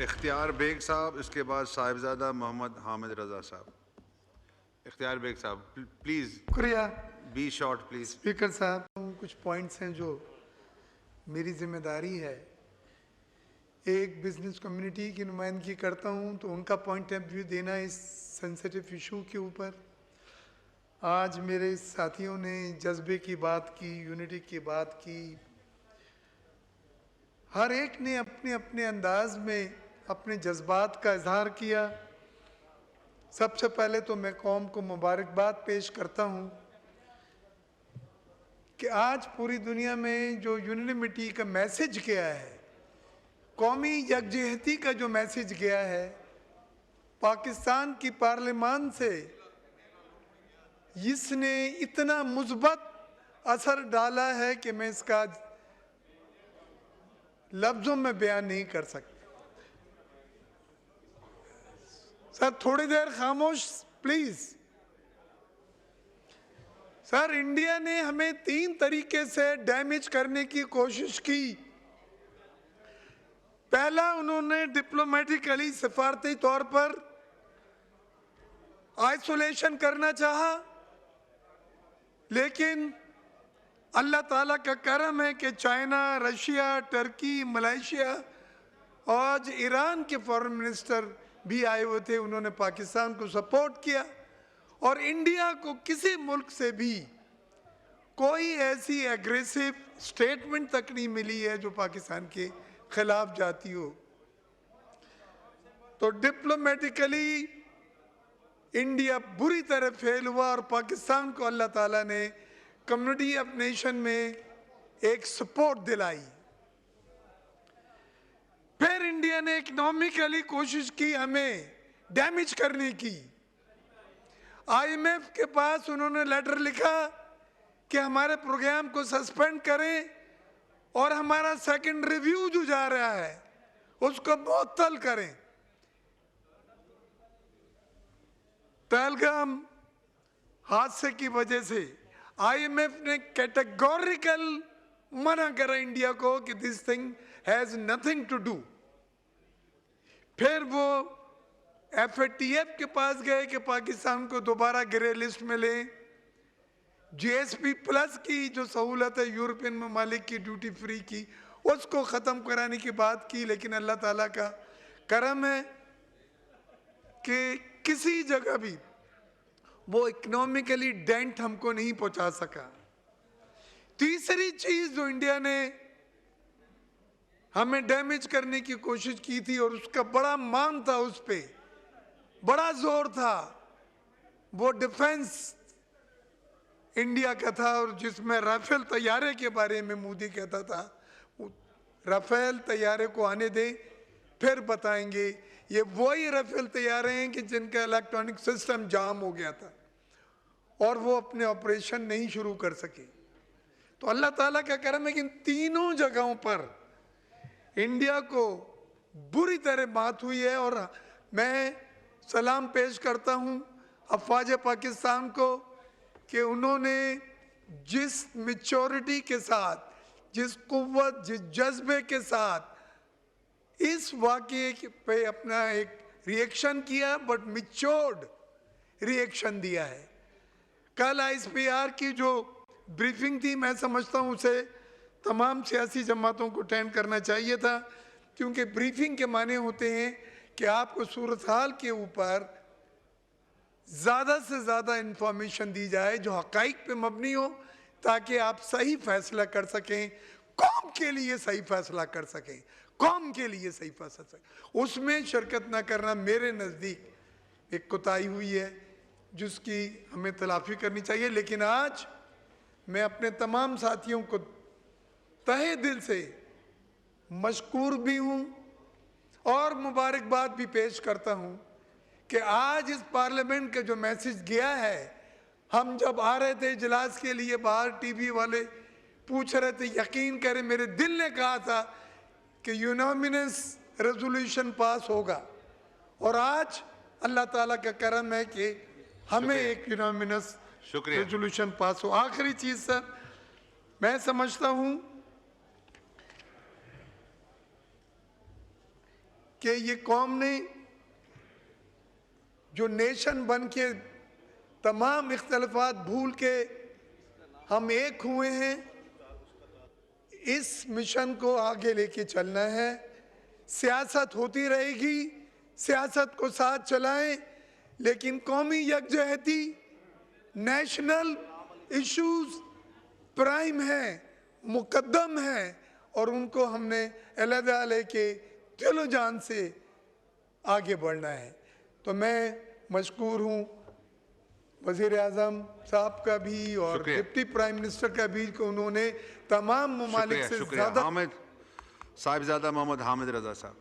इख्तियार बेग साहब, इसके बाद साहिबजादा मोहम्मद हामिद रजा साहब। इख्तियार बेग साहब, प्लीज़ शुक्रिया। B short please. स्पीकर साहब, कुछ पॉइंट्स हैं जो मेरी जिम्मेदारी है। एक बिजनेस कम्युनिटी की नुमाइंदगी करता हूं तो उनका पॉइंट ऑफ व्यू देना इस सेंसिटिव इशू के ऊपर। आज मेरे साथियों ने जज्बे की बात की, यूनिटी की बात की। हर एक ने अपने अपने अंदाज में अपने जज्बात का इजहार किया। सबसे पहले तो मैं कौम को मुबारकबाद पेश करता हूं कि आज पूरी दुनिया में जो यूनिमिटी का मैसेज गया है, कौमी यकजहती का जो मैसेज गया है, पाकिस्तान की पार्लियामान से इसने इतना मुस्बत असर डाला है कि मैं इसका लफ्जों में बयान नहीं कर सकता। सर थोड़ी देर खामोश प्लीज। सर, इंडिया ने हमें 3 तरीके से डैमेज करने की कोशिश की। पहला, उन्होंने डिप्लोमेटिकली सफारती तौर पर आइसोलेशन करना चाहा, लेकिन अल्लाह ताला का करम है कि चाइना, रशिया, टर्की, मलेशिया और ईरान के फॉरेन मिनिस्टर भी आए हुए थे। उन्होंने पाकिस्तान को सपोर्ट किया और इंडिया को किसी मुल्क से भी कोई ऐसी एग्रेसिव स्टेटमेंट तक नहीं मिली है जो पाकिस्तान के खिलाफ जाती हो। तो डिप्लोमेटिकली इंडिया बुरी तरह फेल हुआ और पाकिस्तान को अल्लाह ताला ने कम्युनिटी ऑफ नेशन में एक सपोर्ट दिलाई। फिर इंडिया ने इकोनॉमिकली कोशिश की हमें डैमेज करने की। आईएमएफ के पास उन्होंने लेटर लिखा कि हमारे प्रोग्राम को सस्पेंड करें और हमारा सेकंड रिव्यू जो जा रहा है उसको मुअत्तल करें। पहलगाम हादसे की वजह से आईएमएफ ने कैटेगोरिकल मना करा इंडिया को कि this thing has nothing to do. फिर वो एफएटीएफ के पास गए कि पाकिस्तान को दोबारा ग्रे लिस्ट में ले। जीएसपी प्लस की जो सहूलत है यूरोपियन ममालिक की ड्यूटी फ्री की, उसको ख़त्म कराने की बात की। लेकिन अल्लाह ताला का करम है कि किसी जगह भी वो इकोनॉमिकली डेंट हमको नहीं पहुंचा सका। तीसरी चीज जो इंडिया ने हमें डैमेज करने की कोशिश की थी और उसका बड़ा मान था, उस पे बड़ा जोर था, वो डिफेंस इंडिया का था। और जिसमें राफेल तैयारे के बारे में मोदी कहता था राफेल तैयारे को आने दे फिर बताएंगे। ये वही राफेल तैयारे हैं कि जिनका इलेक्ट्रॉनिक सिस्टम जाम हो गया था और वो अपने ऑपरेशन नहीं शुरू कर सके। तो अल्लाह ताला का करम है कि इन तीनों जगहों पर इंडिया को बुरी तरह बात हुई है। और मैं सलाम पेश करता हूं अफवाज पाकिस्तान को कि उन्होंने जिस मैच्योरिटी के साथ, जिस कुव्वत, जिस जज्बे के साथ इस वाक़ये पे अपना एक रिएक्शन किया, बट मैच्योर्ड रिएक्शन दिया है। कल आईएसपीआर की जो ब्रीफिंग थी, मैं समझता हूँ उसे तमाम सियासी जमातों को अटेंड करना चाहिए था, क्योंकि ब्रीफिंग के माने होते हैं कि आपको सूरत हाल के ऊपर ज़्यादा से ज़्यादा इंफॉर्मेशन दी जाए जो हक़ाइक़ पे मबनी हो, ताकि आप सही फैसला कर सकें, कौम के लिए सही फैसला कर सकें, कौम के लिए सही फैसला सकें। उसमें शिरकत ना करना मेरे नज़दीक एक कोताही हुई है जिसकी हमें तलाफ़ी करनी चाहिए। लेकिन आज मैं अपने तमाम साथियों को तहे दिल से मशकूर भी हूँ और मुबारकबाद भी पेश करता हूँ कि आज इस पार्लियामेंट का जो मैसेज गया है, हम जब आ रहे थे इजलास के लिए बाहर टीवी वाले पूछ रहे थे, यकीन करें मेरे दिल ने कहा था कि यूनामिनस रेजोल्यूशन पास होगा। और आज अल्लाह ताला का करम है कि हमें एक यूनामिनस रेजोल्यूशन पास हो। आखिरी चीज सर, मैं समझता हूं कि ये कौम ने जो नेशन बन के तमाम इख्तलाफात भूल के हम एक हुए हैं, इस मिशन को आगे लेके चलना है। सियासत होती रहेगी, सियासत को साथ चलाएं, लेकिन कौमी यकजहती, नेशनल इश्यूज प्राइम हैं, मुकद्दम हैं, और उनको हमने अलहदा लेके दिलो जान से आगे बढ़ना है। तो मैं मशकूर हूँ वज़ीर आज़म साहब का भी और शुक्रिया। डिप्टी प्राइम मिनिस्टर का भी कि उन्होंने तमाम ममालिक से शुक्रिया ज़्यादा हामिद साहिबजादा मोहम्मद हामिद रजा साहब।